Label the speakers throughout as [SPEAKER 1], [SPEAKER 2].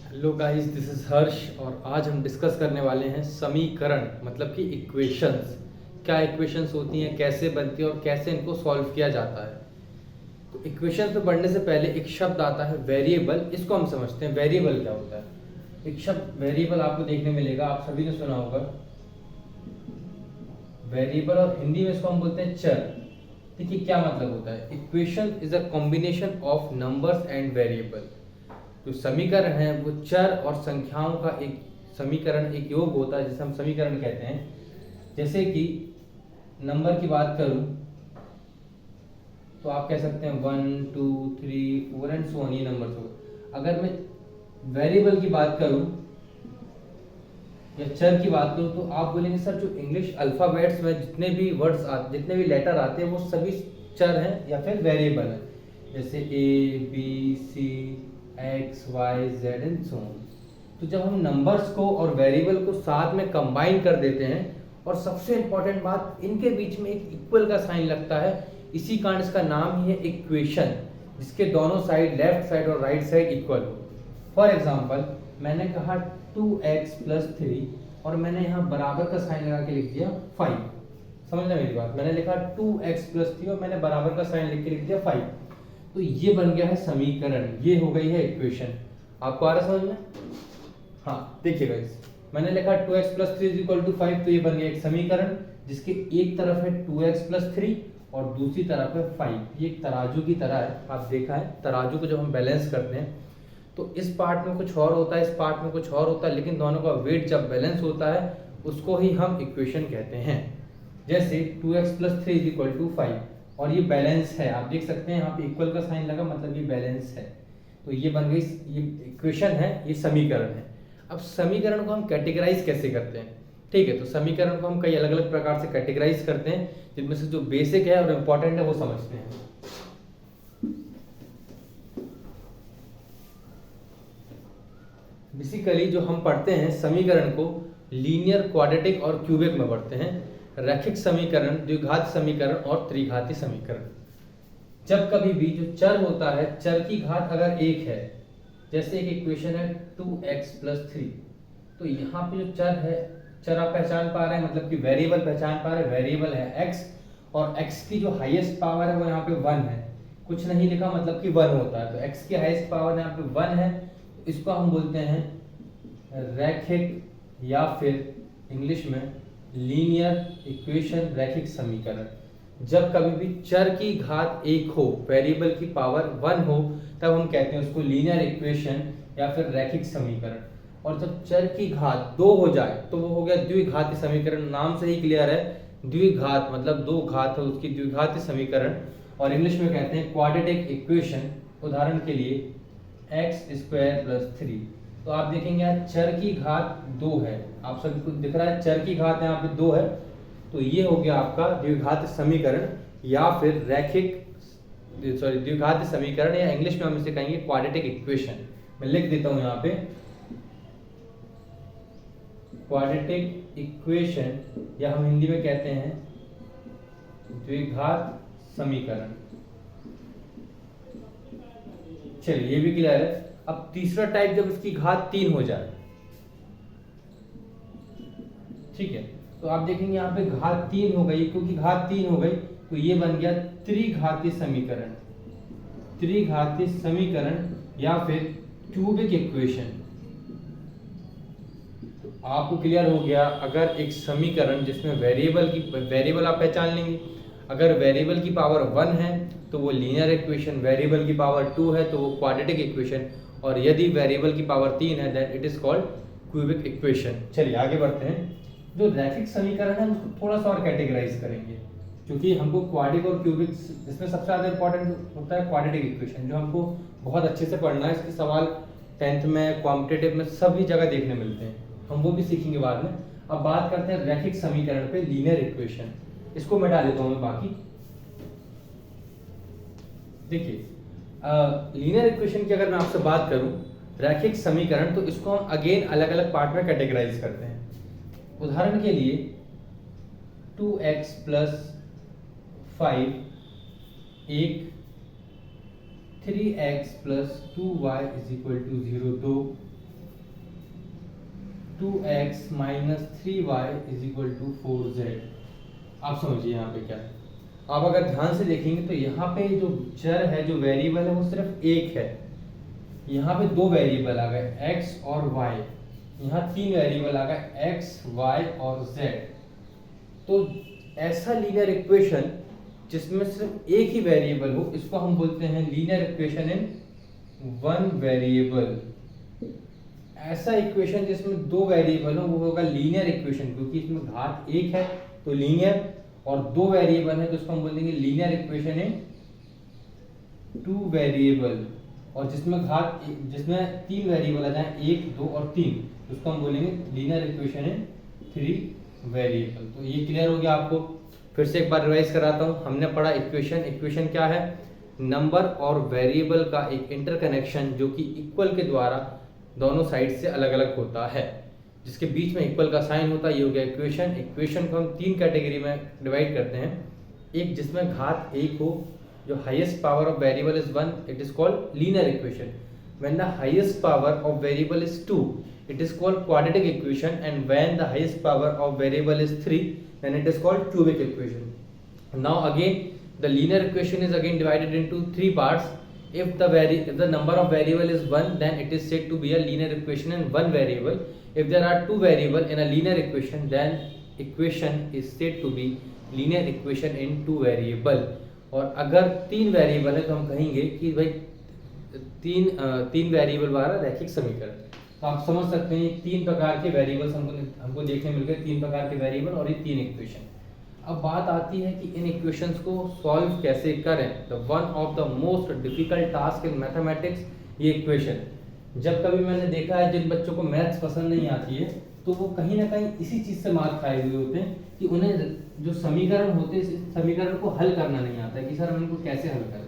[SPEAKER 1] Hello guys, this is हर्ष और आज हम डिस्कस करने वाले हैं समीकरण मतलब कि इक्वेशंस। क्या इक्वेशंस होती हैं, कैसे बनती हैं और कैसे इनको सॉल्व किया जाता है। तो इक्वेशन पे बढ़ने से पहले एक शब्द आता है वेरिएबल। इसको हम समझते हैं वेरिएबल क्या होता है। एक शब्द वेरिएबल आपको देखने मिलेगा, आप सभी ने सुना होगा वेरिएबल, और हिंदी में इसको हम बोलते हैं चर। देखिए क्या मतलब होता है। Equation is a combination of numbers and variable. जो समीकरण है वो चर और संख्याओं का एक समीकरण, एक योग होता है जिसे हम समीकरण कहते हैं। जैसे कि नंबर की बात करूं तो आप कह सकते हैं 1 2 3 4 एंड सो ऑन, ये नंबर हो। अगर मैं वेरिएबल की बात करूं या चर की बात करूं तो आप बोलेंगे सर जो इंग्लिश अल्फाबेट्स में जितने भी वर्ड्स आते, जितने भी लेटर आते हैं वो सभी चर हैं या फिर वेरिएबल हैं। जैसे A B C X Y Z and so on. तो जब हम नंबर्स को और वेरिएबल को साथ में कंबाइन कर देते हैं, और सबसे इंपॉर्टेंट बात, इनके बीच में एक इक्वल का साइन लगता है, इसी कारण इसका नाम ही है इक्वेशन, जिसके दोनों साइड, लेफ्ट साइड और राइट साइड इक्वल हो। फॉर एग्जाम्पल मैंने कहा 2x + 3 और मैंने यहाँ बराबर का साइन लगा के लिख दिया 5। समझना मेरी बात, मैंने लिखा 2x + 3 और मैंने बराबर का साइन लिख के लिख दिया 5। तो ये बन गया है समीकरण, ये हो गई है इक्वेशन। आपको आ रहा समझ में? हाँ देखिएगा, इस मैंने लिखा 2x + 3 = 5, तो ये बन गया एक समीकरण जिसके एक तरफ है 2x + 3 और दूसरी तरफ है 5। ये एक तराजू की तरह है, आप देखा है तराजू को जब हम बैलेंस करते हैं तो इस पार्ट में कुछ और होता है, इस पार्ट में कुछ और होता है, लेकिन दोनों का वेट जब बैलेंस होता है उसको ही हम इक्वेशन कहते हैं। जैसे 2x + 3 = 5 और ये बैलेंस है, आप देख सकते हैं यहाँ पे इक्वल का साइन लगा, मतलब ये बैलेंस है। तो ये बन गई, ये इक्वेशन है, ये समीकरण है। अब समीकरण को हम कैटेगराइज कैसे करते हैं? ठीक है, तो समीकरण को हम कई अलग अलग प्रकार से कैटेगराइज करते हैं, जिनमें से जो बेसिक है और इम्पोर्टेंट है वो समझते हैं। बेसिकली जो हम पढ़ते हैं समीकरण को लीनियर, क्वाड्रेटिक और क्यूबिक में पढ़ते हैं। रैखिक समीकरण, द्विघात समीकरण और त्रिघाती समीकरण। जब कभी भी जो चर होता है, चर की घात अगर एक है, जैसे एक इक्वेशन है 2x + 3, तो यहाँ पे जो चर है, चर आप पहचान पा रहे हैं, मतलब कि वेरिएबल पहचान पा रहे हैं, वेरिएबल है x, और x की जो हाईएस्ट पावर है वो यहाँ पे 1 है। कुछ नहीं लिखा, मतलब कि 1 होता है, तो x की हाईएस्ट पावर यहाँ पे 1 है। इसको हम बोलते हैं रैखिक, या फिर इंग्लिश में लीनियर इक्वेशन, रैखिक समीकरण। जब कभी भी चर की घात एक हो, वेरिएबल की पावर 1 हो, तब हम कहते हैं उसको लीनियर इक्वेशन या फिर रैखिक समीकरण। और जब चर की घात 2 हो जाए तो वो हो गया द्विघाती समीकरण। नाम से ही क्लियर है, द्विघात मतलब 2 घात है उसकी, द्विघाती समीकरण। और इंग्लिश में कहते हैं क्वाड्रेटिक इक्वेशन। उदाहरण के लिए x² + 3। तो आप देखेंगे यहाँ चर की घात 2 है, आप सभी को दिख रहा है चर की घात यहाँ पे 2 है, तो ये हो गया आपका द्विघात समीकरण या फिर द्विघात समीकरण, या इंग्लिश में हम इसे कहेंगे क्वाड्रेटिक इक्वेशन। मैं लिख देता हूं यहाँ पे क्वाड्रेटिक इक्वेशन, या हम हिंदी में कहते हैं द्विघात समीकरण। चलिए ये भी क्लियर है। अब तीसरा टाइप, जब इसकी घात 3 हो जाए, ठीक है, तो आप देखेंगे यहाँ पे घात 3 हो गई, क्योंकि घात 3 हो गई तो ये बन गया त्रिघाती समीकरण। त्रिघाती समीकरण या फिर क्यूबिक इक्वेशन। तो आपको क्लियर हो गया, अगर एक समीकरण जिसमें वेरिएबल आप पहचान लेंगे, अगर वेरिएबल की पावर 1 है तो वो लीनियर इक्वेशन, वेरिएबल की पावर 2 है तो वो क्वाड्रेटिक इक्वेशन, और यदि वेरिएबल की पावर 3 है then it is called cubic equation. चलिए आगे बढ़ते हैं। जो रैखिक समीकरण है उसको थोड़ा सा और कैटेगराइज करेंगे, क्योंकि हमको क्वाड्रिक और क्यूबिक, इसमें सबसे ज़्यादा इंपॉर्टेंट होता है क्वाड्रेटिक इक्वेशन, जो हमको बहुत अच्छे से पढ़ना है। इसके सवाल 10th में, कॉम्पिटिटिव में सभी जगह देखने मिलते हैं, हम वो भी सीखेंगे बाद में। अब बात करते हैं रैखिक समीकरण पे, लीनियर इक्वेशन। इसको मिटा देता हूँ मैं बाकी। देखिए लीनियर इक्वेशन की अगर मैं आपसे बात करूं, रैखिक समीकरण, तो इसको हम अगेन अलग अलग पार्ट में कैटेगराइज करते हैं। उदाहरण के लिए 2x + 5 एक, 3x + 2y = 0 2, 2x minus 3y is equal to 4z। आप समझिए यहाँ पे क्या है। आप अगर ध्यान से देखेंगे तो यहाँ पे जो चर है, जो वेरिएबल है, वो सिर्फ एक है। यहाँ पे दो वेरिएबल आ गए x और y, यहाँ तीन वेरिएबल आ गए x, y और z। तो ऐसा लीनियर इक्वेशन जिसमें सिर्फ एक ही वेरिएबल हो, इसको हम बोलते हैं linear equation in one variable. ऐसा इक्वेशन जिसमें दो वेरिएबल हो वो होगा लीनियर इक्वेशन, क्योंकि इसमें घात एक है तो लीनियर, और दो वेरिएबल है तो इसको हम बोलेंगे linear equation in two variable. और जिसमें तीन वेरिएबल आ जाए, एक, दो और तीन, तो उसको हम बोलेंगे linear equation in three variable. तो ये क्लियर हो गया आपको। फिर से एक बार रिवाइज कराता हूँ। हमने पढ़ा इक्वेशन क्या है, नंबर और वेरिएबल का एक इंटरकनेक्शन जो कि इक्वल के द्वारा दोनों साइड से अलग अलग होता है, जिसके बीच में इक्वल का साइन होता है। ये हो गया इक्वेशन को हम तीन कैटेगरी में डिवाइड करते हैं। एक जिसमें घात एक हो, जो highest power of variable is 1, it is called linear equation. When the highest power of variable is 2, it is called quadratic equation, and when the highest power of variable is 3, then it is called cubic equation. Now again the linear equation is again divided into three parts. If the number of variable is 1, then it is said to be a linear equation in one variable. If there are two variable in a linear equation, then equation is said to be linear equation in two variable. और अगर तीन variable है तो हम कहेंगे कि भाई तीन वेरिएबल वाला रैखिक समीकरण। तो आप समझ सकते हैं तीन प्रकार के वेरिएबल्स हमको देखने मिल गए, तीन प्रकार के वेरिएबल और ये तीन इक्वेशन। अब बात आती है कि इन इक्वेशंस को सॉल्व कैसे करें। The one of the most difficult task in mathematics, ये इक्वेशन। जब कभी मैंने देखा है जिन बच्चों को मैथ्स पसंद नहीं आती है तो वो कहीं ना कहीं इसी चीज़ से मार खाए हुए होते हैं कि उन्हें जो समीकरण होते हैं इस समीकरण को हल करना नहीं आता है कि सर हम इनको कैसे हल करें।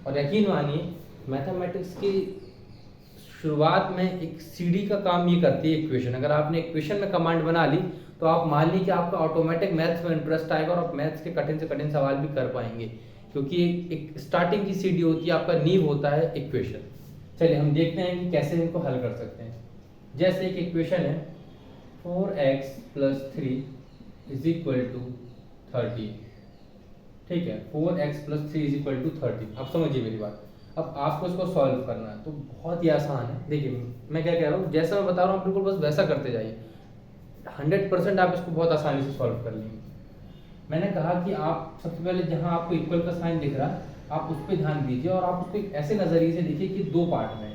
[SPEAKER 1] और यकीन मानिए मैथमेटिक्स की शुरुआत में एक सीढ़ी का काम ये करती है इक्वेशन। अगर आपने इक्वेशन में कमांड बना ली तो आप मान ली कि आपका ऑटोमेटिक मैथ्स में इंटरेस्ट आएगा और आप मैथ्स के कठिन से कठिन सवाल भी कर पाएंगे, क्योंकि एक स्टार्टिंग की सीढ़ी होती है, आपका नींव होता है इक्वेशन। चलिए हम देखते हैं कि कैसे इनको हल कर सकते हैं। जैसे एक इक्वेशन है 4x + 3 इज इक्वल टू 30। ठीक है, 4x + 3 इज इक्वल टू 30। अब समझिए मेरी बात। अब आपको इसको सॉल्व करना है तो बहुत ही आसान है। देखिए मैं क्या कह रहा हूँ, जैसा मैं बता रहा हूँ आप बिल्कुल बस वैसा करते जाइए, 100% आप इसको बहुत आसानी से सॉल्व कर लेंगे। मैंने कहा कि आप सबसे पहले जहाँ आपको इक्वल का साइन दिख रहा है आप उस पर ध्यान दीजिए और आप उसको एक ऐसे नज़रिए से देखिए कि दो पार्ट में,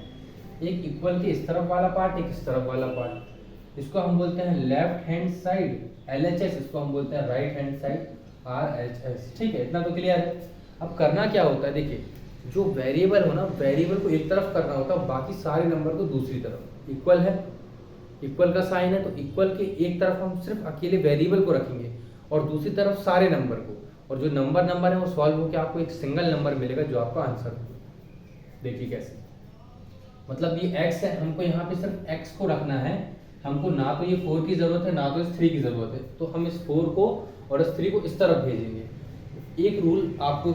[SPEAKER 1] एक इक्वल के इस तरफ वाला पार्ट, एक इस तरफ वाला पार्ट। इसको हम बोलते हैं लेफ्ट हैंड साइड LHS, इसको हम बोलते हैं राइट हैंड साइड RHS। ठीक है, इतना तो क्लियर है। अब करना क्या होता है, देखिए जो वेरिएबल हो ना, वेरिएबल को एक तरफ करना होता है, बाकी सारे नंबर को दूसरी तरफ। इक्वल है, इक्वल का साइन है तो इक्वल के एक तरफ हम सिर्फ अकेले वेरिएबल को रखेंगे और दूसरी तरफ सारे नंबर को, और जो नंबर है वो सॉल्व होकर आपको एक सिंगल नंबर मिलेगा जो आपका आंसर होगा। देखिए कैसे, मतलब ये x है, हमको यहाँ पे सिर्फ x को रखना है। हमको ना तो ये 4 की जरूरत है ना तो इस 3 की जरूरत है, तो हम इस 4 को और इस 3 को इस तरफ भेजेंगे। एक रूल आपको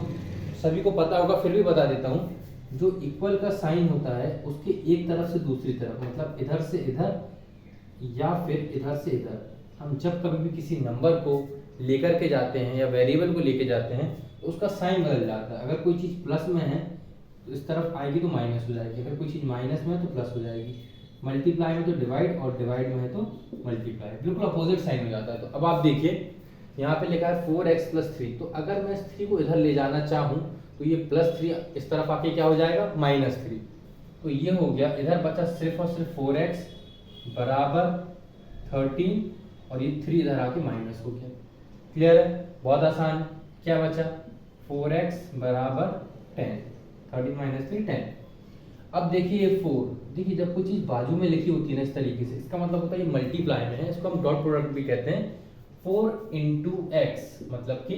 [SPEAKER 1] सभी को पता होगा, फिर भी बता देता हूँ, जो इक्वल का साइन होता है उसके एक तरफ से दूसरी तरफ, मतलब इधर से इधर या फिर इधर से इधर, हम जब कभी भी किसी नंबर को लेकर के जाते हैं या वेरिएबल को लेके जाते हैं तो उसका साइन बदल जाता है। अगर कोई चीज़ प्लस में है तो इस तरफ आएगी तो माइनस हो जाएगी, अगर कोई चीज़ माइनस में है तो प्लस हो जाएगी, मल्टीप्लाई में तो डिवाइड और डिवाइड में है तो मल्टीप्लाई, बिल्कुल अपोजिट साइन हो जाता है। तो अब आप देखिए यहाँ पे लिखा है 4x + 3, तो अगर मैं इस 3 को इधर ले जाना चाहूँ तो ये +3 इस तरफ आके क्या हो जाएगा -3, तो ये हो गया। इधर बचा सिर्फ और सिर्फ 4x = 13 और ये 3 इधर आके माइनस हो गया। क्लियर है, बहुत आसान। क्या बचा 4x = 10, 13 - 3 10। अब देखिए ये 4, देखिए जब कोई चीज़ बाजू में लिखी होती है ना इस तरीके से, इसका मतलब होता है ये मल्टीप्लाई में है, इसको हम डॉट प्रोडक्ट भी कहते हैं। 4 × x मतलब कि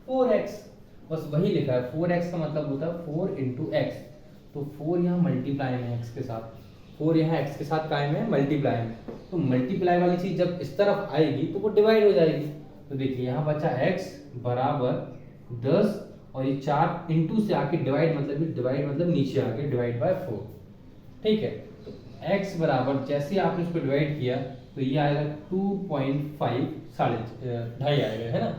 [SPEAKER 1] 4x, बस वही लिखा है। 4x का मतलब होता है 4 × x, तो 4 यहाँ मल्टीप्लाई में x के साथ, 4 यहाँ x के साथ कायम है मल्टीप्लाई में, तो मल्टीप्लाई वाली चीज़ जब इस तरफ आएगी तो वो डिवाइड हो जाएगी। तो देखिए यहाँ बचा x = 10 और ये 4 इंटू से आके डिवाइड मतलब नीचे आके डिवाइड बाय 4। ठीक है, तो x बराबर जैसे ही आपने इसको डिवाइड किया तो ये आएगा 2.5 ढाई आएगा, है ना।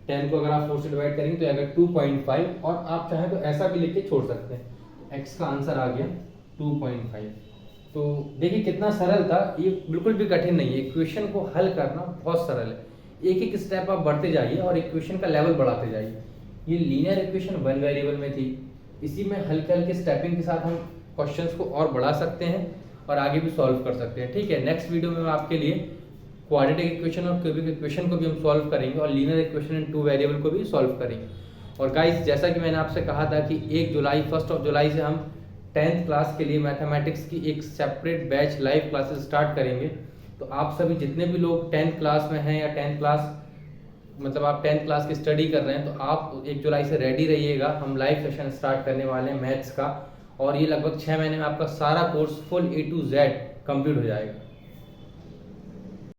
[SPEAKER 1] 10 को अगर आप 4 से डिवाइड करेंगे तो आएगा 2.5, और आप चाहें तो ऐसा भी लिख के छोड़ सकते हैं। तो x का आंसर आ गया 2.5। तो देखिए कितना सरल था, ये बिल्कुल भी कठिन नहीं है। इक्वेशन को हल करना बहुत सरल है, एक एक स्टेप आप बढ़ते जाइए और इक्वेशन का लेवल बढ़ाते जाइए। ये लीनियर इक्वेशन 1 वेरिएबल में थी, इसी में हल्के हल्के स्टेपिंग के साथ हम क्वेश्चंस को और बढ़ा सकते हैं और आगे भी सॉल्व कर सकते हैं। ठीक है, नेक्स्ट वीडियो में मैं आपके लिए क्वाड्रेटिक इक्वेशन और क्यूबिक इक्वेशन को भी हम सॉल्व करेंगे और लीनियर इक्वेशन इन 2 वेरिएबल को भी सॉल्व करेंगे। और गाइस, जैसा कि मैंने आपसे कहा था कि 1 जुलाई से हम 10th क्लास के लिए मैथमेटिक्स की एक separate batch live classes start करेंगे। तो आप सभी जितने भी लोग 10th क्लास में हैं या 10th क्लास मतलब आप 10th क्लास की स्टडी कर रहे हैं, तो आप 1 जुलाई से रेडी रहिएगा। हम लाइव सेशन स्टार्ट करने वाले हैं मैथ्स का, और ये लगभग 6 महीने में आपका सारा course full A to Z complete हो जाएगा।